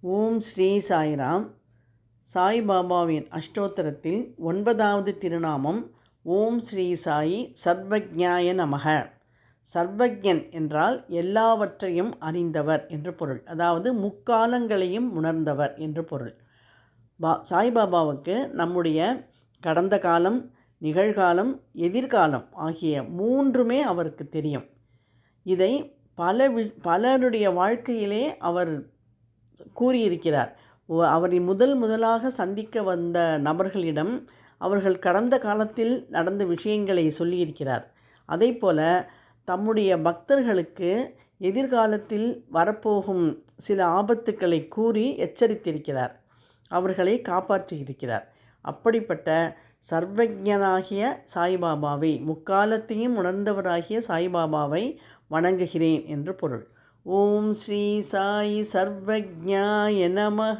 ஓம் ஸ்ரீ சாய்ராம். சாய்பாபாவின் அஷ்டோத்திரத்தில் 9வது திருநாமம் ஓம் ஸ்ரீ சாயி சர்வஜ்ஞாய நமக. சர்வஜ்ஞன் என்றால் எல்லாவற்றையும் அறிந்தவர் என்று பொருள், அதாவது முக்காலங்களையும் உணர்ந்தவர் என்று பொருள். சாய்பாபாவுக்கு நம்முடைய கடந்த காலம், நிகழ்காலம், எதிர்காலம் ஆகிய மூன்றுமே அவருக்கு தெரியும். இதை பலருடைய வாழ்க்கையிலே அவர் கூறியிருக்கிறார். அவரை முதலாக சந்திக்க வந்த நபர்களிடம் அவர்கள் கடந்த காலத்தில் நடந்த விஷயங்களை சொல்லியிருக்கிறார். அதேபோல தம்முடைய பக்தர்களுக்கு எதிர்காலத்தில் வரப்போகும் சில ஆபத்துக்களை கூறி எச்சரித்திருக்கிறார், அவர்களை காப்பாற்றியிருக்கிறார். அப்படிப்பட்ட சர்வஜனாகிய சாய்பாபாவை, முக்காலத்தையும் உணர்ந்தவராகிய சாய்பாபாவை வணங்குகிறேன் என்று பொருள். ஓம் ஸ்ரீ சாயி சர்வஜ்ஞாய நமக.